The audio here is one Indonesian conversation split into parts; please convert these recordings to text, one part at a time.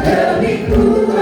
Lebih kuat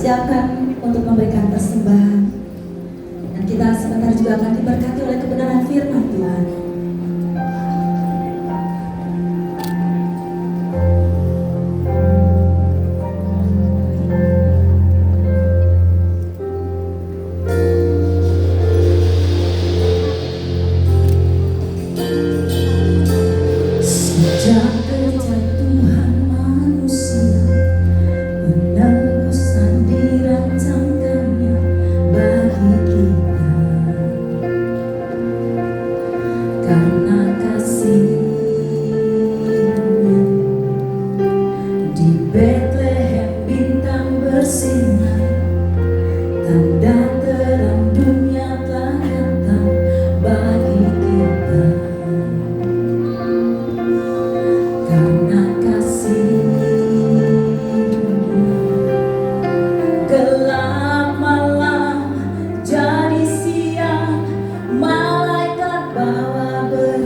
Siapkan untuk memberikan persembahan, dan kita sebentar juga akan diberkati oleh kebenaran firman Tuhan. Sejak kejatuhan manusia penebusan dirancangkannya bagi kita, karena kasih-Nya di Betlehem bintang bersinar, tanda terang dunia telah datang bagi kita. Karena kasih-Nya gelap malam jadi siang, malaikat bawa berita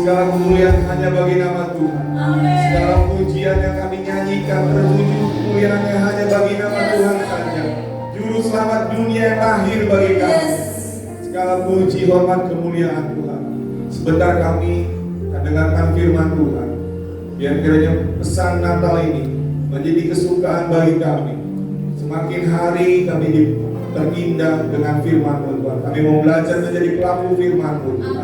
Segala kemuliaan hanya bagi nama Tuhan. Segala pujian yang kami nyanyikan tertuju kemuliaannya hanya bagi nama Tuhan saja. Juru selamat dunia yang lahir bagi kami. Segala puji, hormat, kemuliaan Tuhan. Sebentar kami akan dengarkan firman Tuhan. Biar kiranya pesan Natal ini menjadi kesukaan bagi kami. Semakin hari kami terindah dengan firman Tuhan. Kami mau belajar menjadi pelaku firman Tuhan.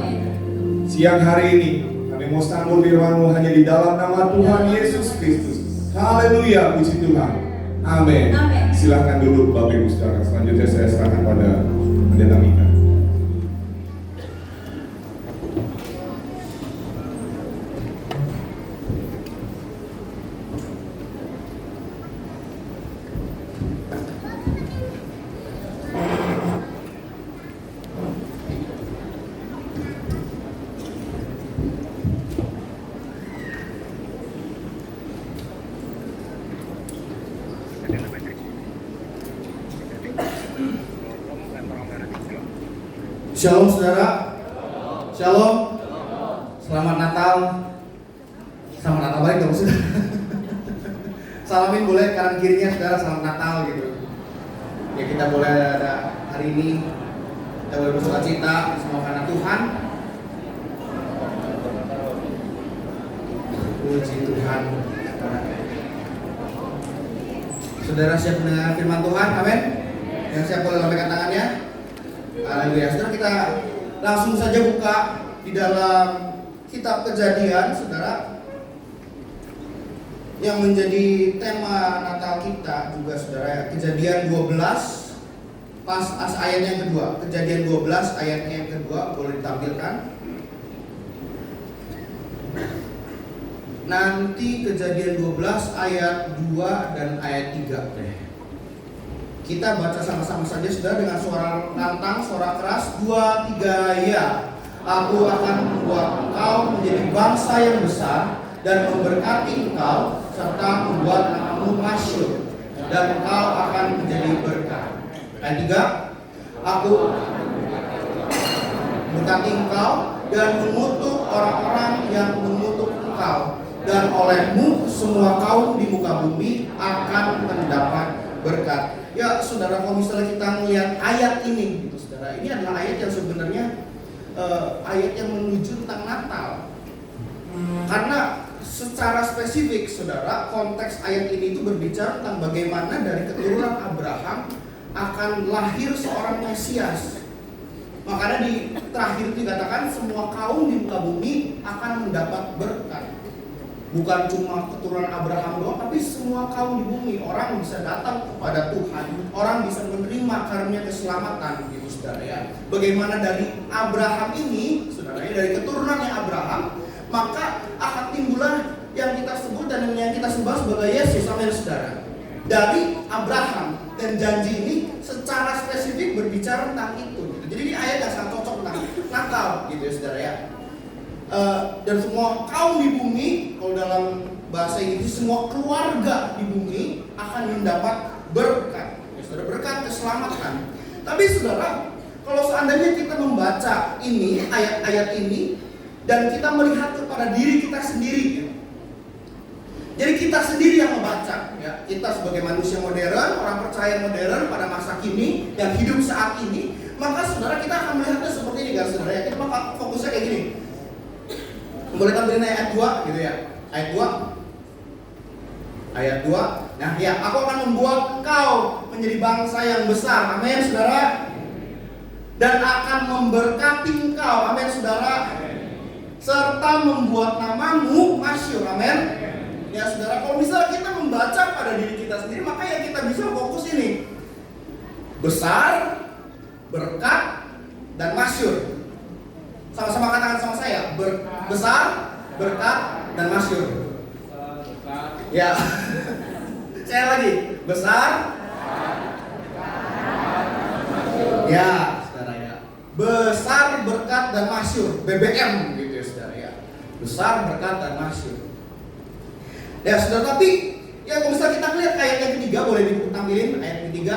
Siang hari ini kami mau sambut firman-Mu hanya di dalam nama Tuhan Yesus Kristus. Haleluya, puji Tuhan. Amin. Silakan duduk Bapak Ibu Saudara. Selanjutnya saya serahkan pada Pendeta Mika. Shalom saudara. Shalom. Selamat Natal. Selamat Natal balik dong saudara. Salamin boleh kanan kirinya saudara, selamat Natal gitu. Ya kita boleh ada hari ini, kita boleh bersuka cita semua karena Tuhan. Puji Tuhan. Saudara siap mendengar firman Tuhan? Amin. Yang siap boleh lambaikan tangannya. Haleluya. Saudara, kita langsung saja buka di dalam kitab Kejadian, saudara, yang menjadi tema Natal kita juga, saudara. Kejadian 12 ayat yang kedua. Kejadian 12 ayatnya yang kedua boleh ditampilkan. nanti Kejadian 12 ayat 2 dan ayat 3. Kita baca sama-sama saja saudara dengan suara lantang, suara keras. 2, 3 ya. Aku akan membuat engkau menjadi bangsa yang besar dan memberkati engkau serta membuat namamu masyhur dan engkau akan menjadi berkat. Ayat 3. Aku memberkati engkau dan mengutuk orang-orang yang mengutuk engkau, dan olehmu semua kaum di muka bumi akan mendapat berkat. Ya saudara, kalau misalnya kita melihat ayat ini gitu saudara, ini adalah ayat yang sebenarnya ayat yang menuju tentang Natal. Karena secara spesifik saudara, konteks ayat ini itu berbicara tentang bagaimana dari keturunan Abraham akan lahir seorang Mesias. Makanya di terakhir itu dikatakan semua kaum di muka bumi akan mendapat berkat. Bukan cuma keturunan Abraham doang, tapi semua kaum di bumi. Orang bisa datang kepada Tuhan, orang bisa menerima karunia keselamatan gitu saudara ya. Bagaimana dari Abraham ini, saudara ya, dari keturunannya Abraham, maka akan timbullah yang kita sebut dan yang kita sembah sebagai Yesus, amin saudara. Dari Abraham, dan janji ini secara spesifik berbicara tentang itu gitu. Jadi ini ayat yang sangat cocok tentang Natal gitu ya saudara ya. Dan semua kaum di bumi, kalau dalam bahasa Inggris, semua keluarga di bumi akan mendapat berkat ya saudara, berkat keselamatan. Tapi saudara, kalau seandainya kita membaca ini, ayat-ayat ini, dan kita melihat kepada diri kita sendiri ya. Jadi kita sendiri yang membaca ya. Kita sebagai manusia modern, orang percaya modern pada masa kini, yang hidup saat ini, maka saudara kita akan melihatnya seperti ini kan saudara ya. Kita bakal fokusnya kayak gini. Boleh tampilin ayat 2 gitu ya. Ayat 2. Ayat 2. Nah ya, aku akan membuat engkau menjadi bangsa yang besar. Amin saudara. Dan akan memberkati engkau. Amin saudara. Serta membuat namamu masyhur. Amin. Ya saudara, kalau misalnya kita membaca pada diri kita sendiri, maka yang kita bisa fokus ini. Besar, berkat, dan masyhur. Sama-sama katakan sama saya, besar, berkat, dan masyhur. Ya, saya lagi, besar, ya, saudara ya, besar, berkat, dan masyhur, BBM gitu ya saudara ya, besar, berkat, dan masyhur. Ya saudara, tapi ya kalau misalnya kita lihat ayat yang ketiga, boleh ditampilin ayat ketiga.